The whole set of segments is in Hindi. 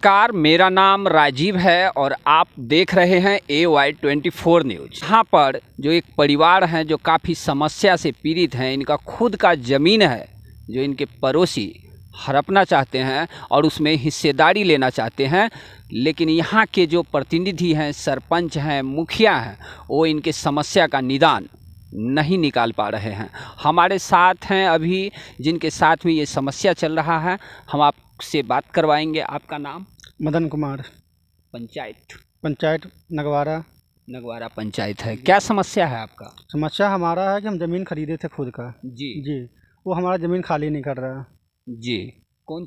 नमस्कार, मेरा नाम राजीव है और आप देख रहे हैं AY24 न्यूज़। यहाँ पर जो एक परिवार हैं जो काफ़ी समस्या से पीड़ित हैं, इनका खुद का ज़मीन है जो इनके पड़ोसी हड़पना चाहते हैं और उसमें हिस्सेदारी लेना चाहते हैं, लेकिन यहाँ के जो प्रतिनिधि हैं, सरपंच हैं, मुखिया हैं, वो इनके समस्या का निदान नहीं निकाल पा रहे हैं। हमारे साथ हैं अभी जिनके साथ में ये समस्या चल रहा है, हम आपसे बात करवाएंगे। आपका नाम? मदन कुमार। पंचायत नगवारा पंचायत है। क्या समस्या है आपका? समस्या हमारा है कि हम ज़मीन खरीदे थे खुद का। जी, वो हमारा ज़मीन खाली नहीं कर रहा। जी, कौन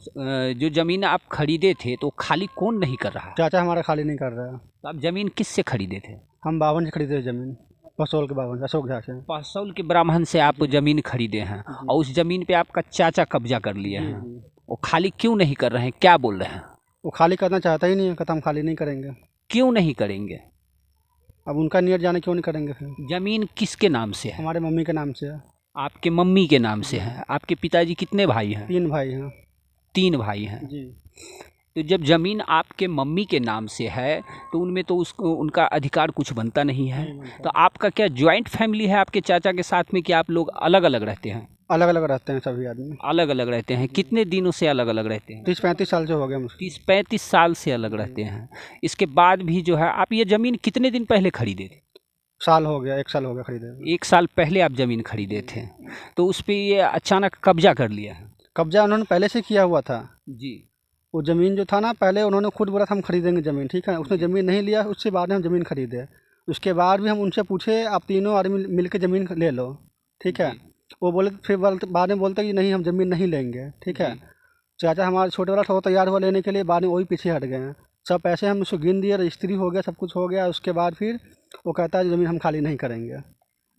जो ज़मीन आप खरीदे थे तो खाली कौन नहीं कर रहा है? चाचा हमारा खाली नहीं कर रहा। तो आप ज़मीन किससे खरीदे थे? हम बावन से खरीदे ज़मीन, पसौल के बावन, अशोक झा से। पसौल के ब्राह्मण से आप ज़मीन खरीदे हैं और उस ज़मीन पे आपका चाचा कब्जा कर लिए हैं। वो खाली क्यों नहीं कर रहे हैं, क्या बोल रहे हैं? वो खाली करना चाहता ही नहीं है, कहता हम खाली नहीं करेंगे। क्यों नहीं करेंगे? अब उनका नियत जाने क्यों नहीं करेंगे फिर। ज़मीन किसके नाम से है? हमारे मम्मी के नाम से है। आपके मम्मी के नाम से है। आपके पिताजी कितने भाई हैं? 3 भाई हैं। 3 भाई हैं। जी। तो जब ज़मीन आपके मम्मी के नाम से है तो उनमें तो उसको उनका अधिकार कुछ बनता नहीं है। तो आपका क्या जॉइंट फैमिली है आपके चाचा के साथ में कि आप लोग अलग अलग रहते हैं? अलग अलग रहते हैं सभी आदमी। अलग अलग रहते हैं। कितने दिनों से अलग अलग रहते हैं? 30-35 साल से हो गए मुझे। 30-35 साल से अलग रहते हैं। इसके बाद भी जो है, आप ये ज़मीन कितने दिन पहले खरीदे थे? साल हो गया, 1 साल हो गया खरीदे। 1 साल पहले आप ज़मीन खरीदे थे, तो उस पर ये अचानक कब्जा कर लिया है? कब्जा उन्होंने पहले से किया हुआ था जी। वो ज़मीन जो था ना, पहले उन्होंने खुद बोला था हम खरीदेंगे ज़मीन, ठीक है। उसने ज़मीन नहीं लिया, उसके बाद में हम ज़मीन खरीदे। उसके बाद भी हम उनसे पूछे आप तीनों आदमी मिल के ज़मीन ले लो, ठीक है। वो बोले, फिर बाद में बोलते कि नहीं हम ज़मीन नहीं लेंगे, ठीक है। चाचा हमारा छोटे वाला था, वो तैयार हुआ लेने के लिए, बाद में वही पीछे हट गए हैं। सब पैसे हम उसको गिन दिए, रजिस्ट्री हो गया, सब कुछ हो गया। उसके बाद फिर वो कहता है ज़मीन हम खाली नहीं करेंगे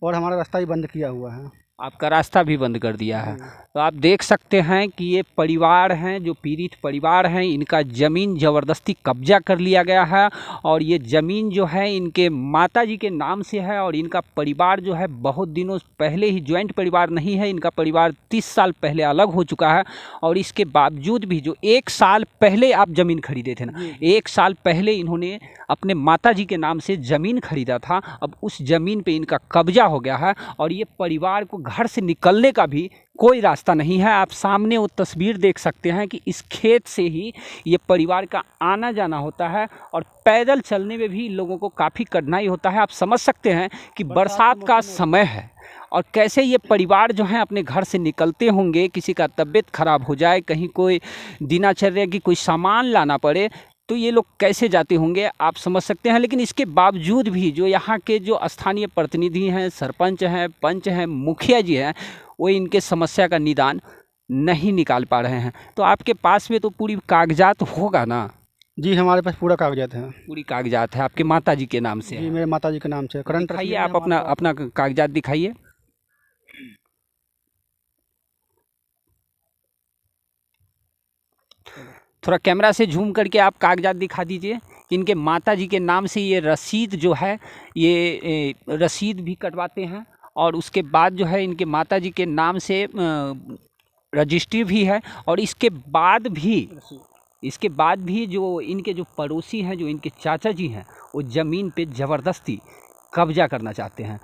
और हमारा रास्ता ही बंद किया हुआ है। आपका रास्ता भी बंद कर दिया है। तो आप देख सकते हैं कि ये परिवार हैं, जो पीड़ित परिवार हैं, इनका ज़मीन ज़बरदस्ती कब्जा कर लिया गया है और ये ज़मीन जो है इनके माताजी के नाम से है और इनका परिवार जो है बहुत दिनों पहले ही, जॉइंट परिवार नहीं है, इनका परिवार 30 साल पहले अलग हो चुका है। और इसके बावजूद भी जो 1 साल पहले आप ज़मीन खरीदे थे ना, 1 साल पहले इन्होंने अपने माताजी के नाम से ज़मीन खरीदा था, अब उस ज़मीन पे इनका कब्जा हो गया है और ये परिवार को घर से निकलने का भी कोई रास्ता नहीं है। आप सामने वो तस्वीर देख सकते हैं कि इस खेत से ही ये परिवार का आना जाना होता है और पैदल चलने में भी लोगों को काफ़ी कठिनाई होता है। आप समझ सकते हैं कि बरसात का समय है और कैसे ये परिवार जो है अपने घर से निकलते होंगे। किसी का तबीयत खराब हो जाए, कहीं कोई दिनचर्या की कोई सामान लाना पड़े, तो ये लोग कैसे जाते होंगे, आप समझ सकते हैं। लेकिन इसके बावजूद भी जो यहाँ के जो स्थानीय प्रतिनिधि हैं, सरपंच हैं, पंच हैं, मुखिया जी हैं, वो इनके समस्या का निदान नहीं निकाल पा रहे हैं। तो आपके पास में तो पूरी कागजात होगा ना? जी, हमारे पास पूरा कागजात है। पूरी कागजात है आपके माताजी के नाम से? जी, मेरे माताजी के नाम से करंट। दिखाइए, आप अपना कागजात दिखाइए। थोड़ा कैमरा से झूम करके आप कागजात दिखा दीजिए कि इनके माताजी के नाम से ये रसीद जो है, ये रसीद भी कटवाते हैं और उसके बाद जो है इनके माताजी के नाम से रजिस्ट्री भी है। और इसके बाद भी जो इनके जो पड़ोसी हैं, जो इनके चाचा जी हैं, वो ज़मीन पे ज़बरदस्ती कब्जा करना चाहते हैं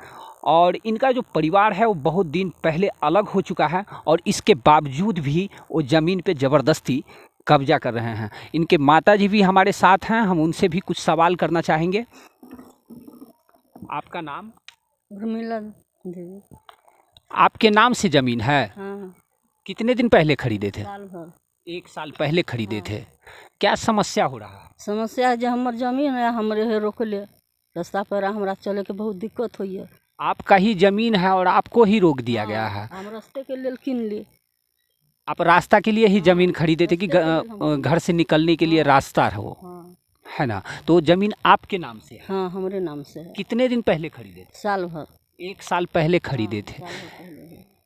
और इनका जो परिवार है वो बहुत दिन पहले अलग हो चुका है और इसके बावजूद भी वो ज़मीन पे ज़बरदस्ती कब्जा कर रहे हैं। इनके माताजी भी हमारे साथ हैं, हम उनसे भी कुछ सवाल करना चाहेंगे। आपका नाम? उर्मिला देवी। आपके नाम से ज़मीन है? हाँ। कितने दिन पहले खरीदे थे? साल भर। 1 साल पहले खरीदे थे। क्या समस्या हो रहा है? समस्या है जो हमार जमीन है, हमरे है रोकले रास्ता पर हमरा चले के बहुत दिक्कत हुई है। आपका ही ज़मीन है और आपको ही रोक दिया गया है? हम रास्ते के लिए किन लिए। आप रास्ता के लिए ही ज़मीन खरीदे थे कि घर से निकलने के लिए रास्ता हो, है ना? तो ज़मीन आपके नाम से है? हाँ, हमारे नाम से है। कितने दिन पहले खरीदे थे? साल भर। 1 साल पहले खरीदे थे।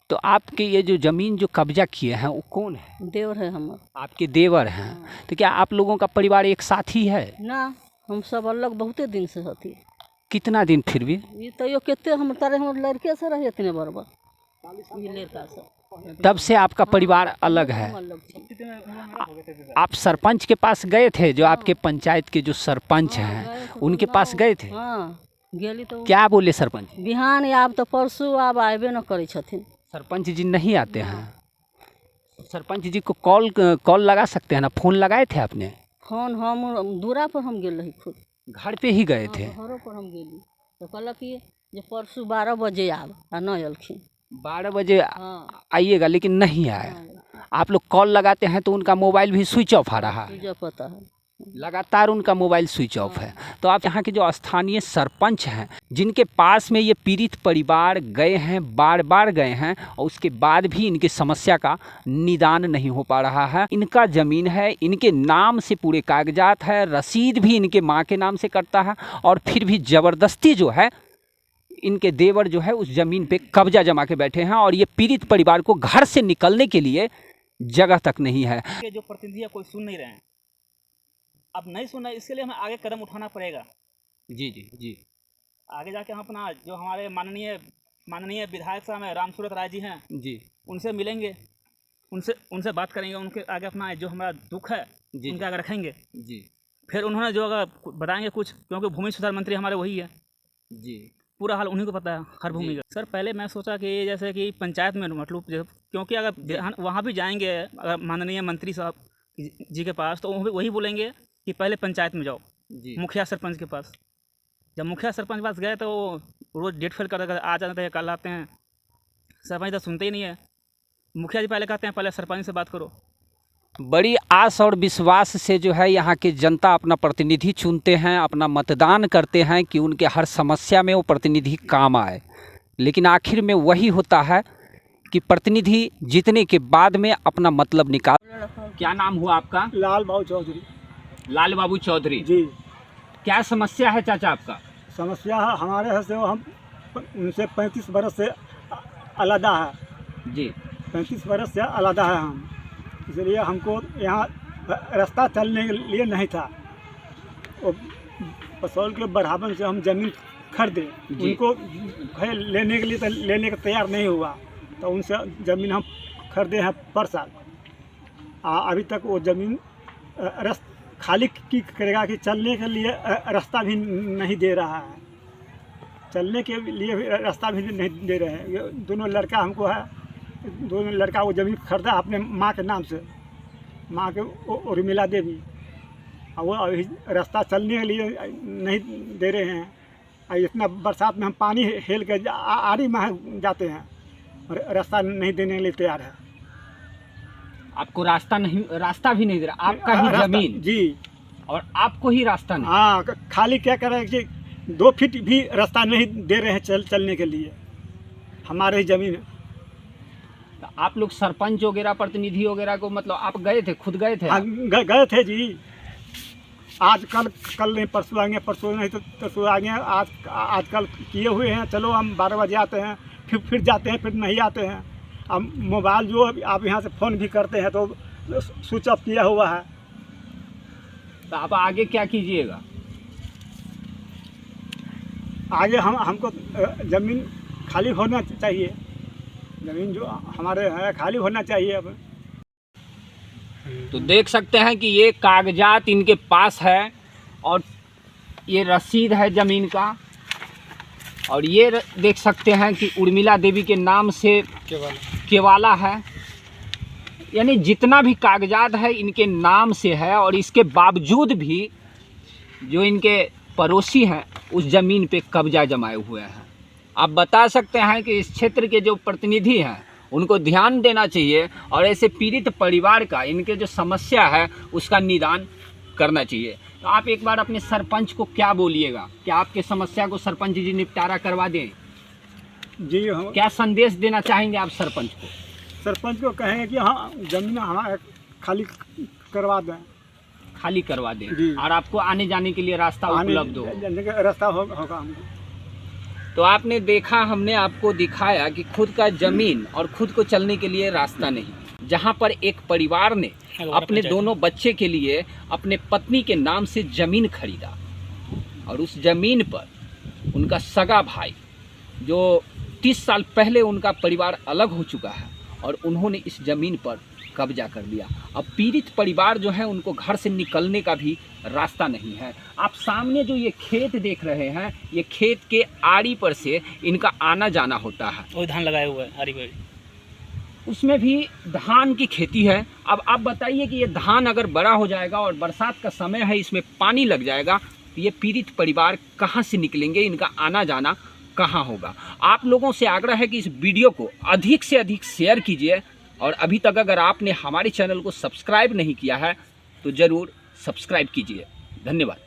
तो आपके ये जो ज़मीन जो कब्जा किए हैं वो कौन है? देवर है हमार। आपके देवर हैं। तो क्या आप लोगों का परिवार एक साथ ही है? ना, हम सब अलग बहुते दिन से होती। कितना दिन? फिर भी ये तो यो कितने हम तारे हम लड़के से रहे इतने बराबर। ये लड़का से तब से आपका परिवार अलग है। अलग छे। आप सरपंच के पास गए थे? जो आपके पंचायत के जो सरपंच हैं उनके पास गए थे? हाँ गेली तो क्या बोले सरपंच? बिहान आब तो परसों आब आबे न करै छथिन। सरपंच जी नहीं आते हैं? सरपंच जी को कॉल लगा सकते हैं ना? फ़ोन लगाए थे आपने? फोन हम दूरा पर हम गेल रही खुद। घर पे ही गए थे? घरों पर हम गेली तो कहलक कि जे परसों 12 बजे आब आ न अयलखिन। 12 बजे हाँ आइएगा, लेकिन नहीं आए। आप लोग कॉल लगाते हैं तो उनका मोबाइल भी स्विच ऑफ आ रहा है, तुझे पता है। लगातार उनका मोबाइल स्विच ऑफ है। तो आप यहाँ के जो स्थानीय सरपंच हैं जिनके पास में ये पीड़ित परिवार गए हैं, बार बार गए हैं, और उसके बाद भी इनकी समस्या का निदान नहीं हो पा रहा है। इनका ज़मीन है, इनके नाम से पूरे कागजात है, रसीद भी इनके माँ के नाम से करता है, और फिर भी ज़बरदस्ती जो है इनके देवर जो है उस ज़मीन पे कब्जा जमा के बैठे हैं, और ये पीड़ित परिवार को घर से निकलने के लिए जगह तक नहीं है। के जो प्रतिनिधि है कोई सुन नहीं रहे हैं। अब नहीं सुन रहे, इसके लिए हमें आगे कदम उठाना पड़ेगा। जी जी जी। आगे जाके हम अपना जो हमारे माननीय विधायक साहब हैं रामसूरत राय जी हैं, जी उनसे मिलेंगे, उनसे बात करेंगे, उनके आगे अपना जो हमारा दुख है जी उनके आगे रखेंगे। जी फिर उन्होंने जो अगर बताएंगे कुछ, क्योंकि भूमि सुधार मंत्री हमारे वही है, जी पूरा हाल उन्हीं को पता है हर भूमि का। सर पहले मैं सोचा कि जैसे कि पंचायत में मतलब क्योंकि अगर वहाँ भी जाएंगे अगर माननीय मंत्री साहब जी के पास, तो वही बोलेंगे कि पहले पंचायत में जाओ, जी मुखिया सरपंच के पास। जब मुखिया सरपंच के पास गए तो वो रोज़ डेट फेल कर आ जाते हैं, कल आते हैं। सरपंच तो सुनते ही नहीं है। मुखिया जी पहले कहते हैं पहले सरपंच से बात करो। बड़ी आस और विश्वास से जो है यहाँ की जनता अपना प्रतिनिधि चुनते हैं, अपना मतदान करते हैं कि उनके हर समस्या में वो प्रतिनिधि काम आए, लेकिन आखिर में वही होता है कि प्रतिनिधि जीतने के बाद में अपना मतलब निकाल। क्या नाम हुआ आपका? लाल बाबू चौधरी। लाल बाबू चौधरी जी। क्या समस्या है चाचा आपका? समस्या है हमारे यहाँ से, हम उनसे 35 बरस से अलग है जी। 35 बरस से अलग है हम, इसलिए हमको यहाँ रास्ता चलने के लिए नहीं था। और पसौल के बढ़ावन से हम ज़मीन खरीदे, उनको लेने के लिए तो लेने के तैयार नहीं हुआ, तो उनसे ज़मीन हम खरीदे हैं पर साल। अभी तक वो ज़मीन खाली की करेगा कि चलने के लिए रास्ता भी नहीं दे रहा है, चलने के लिए भी रास्ता भी नहीं दे रहे हैं। ये दोनों लड़का हमको है, दोनों लड़का वो ज़मीन खरीदा अपने माँ के नाम से, माँ के उर्मिला देवी, और वो अभी रास्ता चलने के लिए नहीं दे रहे हैं। और इतना बरसात में हम पानी हेल के आरी में जाते हैं और रास्ता नहीं देने के लिए तैयार है। आपको रास्ता भी नहीं दे रहा, आपका ही ज़मीन जी, और आपको ही रास्ता नहीं। हाँ, खाली क्या करें कि 2 फीट भी रास्ता नहीं दे रहे हैं चलने के लिए, हमारे ही ज़मीन है। तो आप लोग सरपंच वगैरह प्रतिनिधि वगैरह को मतलब आप गए थे, खुद गए थे? गए थे जी। आज कल नहीं, परसों आएंगे, परसों नहीं तो परसों आएंगे। आजकल किए हुए हैं, चलो हम 12 बजे आते हैं, फिर जाते हैं, फिर नहीं आते हैं। अब मोबाइल जो आप यहाँ से फ़ोन भी करते हैं तो स्विच ऑफ किया हुआ है। तो आप आगे क्या कीजिएगा? आगे हमको ज़मीन खाली होना चाहिए, ज़मीन जो हमारे है खाली होना चाहिए। अब तो देख सकते हैं कि ये कागजात इनके पास है, और ये रसीद है ज़मीन का, और ये देख सकते हैं कि उर्मिला देवी के नाम से केवाला है, यानी जितना भी कागजात है इनके नाम से है। और इसके बावजूद भी जो इनके पड़ोसी हैं उस ज़मीन पे कब्जा जमाए हुए हैं। आप बता सकते हैं कि इस क्षेत्र के जो प्रतिनिधि हैं उनको ध्यान देना चाहिए, और ऐसे पीड़ित परिवार का इनके जो समस्या है उसका निदान करना चाहिए। तो आप एक बार अपने सरपंच को क्या बोलिएगा, क्या आपके समस्या को सरपंच जी निपटारा करवा दें? जी, हम क्या संदेश देना चाहेंगे आप सरपंच को? सरपंच को कहेंगे कि हाँ ज़मीन हमारा खाली करवा दें, खाली करवा दें, जी। और आपको आने जाने के लिए रास्ता उपलब्ध हो। रास्ता होगा हमको। तो आपने देखा, हमने आपको दिखाया कि खुद का ज़मीन और खुद को चलने के लिए रास्ता नहीं, जहां पर एक परिवार ने अपने दोनों बच्चे के लिए अपने पत्नी के नाम से ज़मीन खरीदा, और उस ज़मीन पर उनका सगा भाई जो 30 साल पहले उनका परिवार अलग हो चुका है, और उन्होंने इस ज़मीन पर कब्जा कर लिया। अब पीड़ित परिवार जो है उनको घर से निकलने का भी रास्ता नहीं है। आप सामने जो ये खेत देख रहे हैं, ये खेत के आड़ी पर से इनका आना जाना होता है। वो धान लगाए हुए हैं आरी बारी, उसमें भी धान की खेती है। अब आप बताइए कि ये धान अगर बड़ा हो जाएगा और बरसात का समय है, इसमें पानी लग जाएगा, तो ये पीड़ित परिवार कहाँ से निकलेंगे, इनका आना जाना कहाँ होगा। आप लोगों से आग्रह है कि इस वीडियो को अधिक से अधिक शेयर कीजिए, और अभी तक अगर आपने हमारे चैनल को सब्सक्राइब नहीं किया है तो ज़रूर सब्सक्राइब कीजिए। धन्यवाद।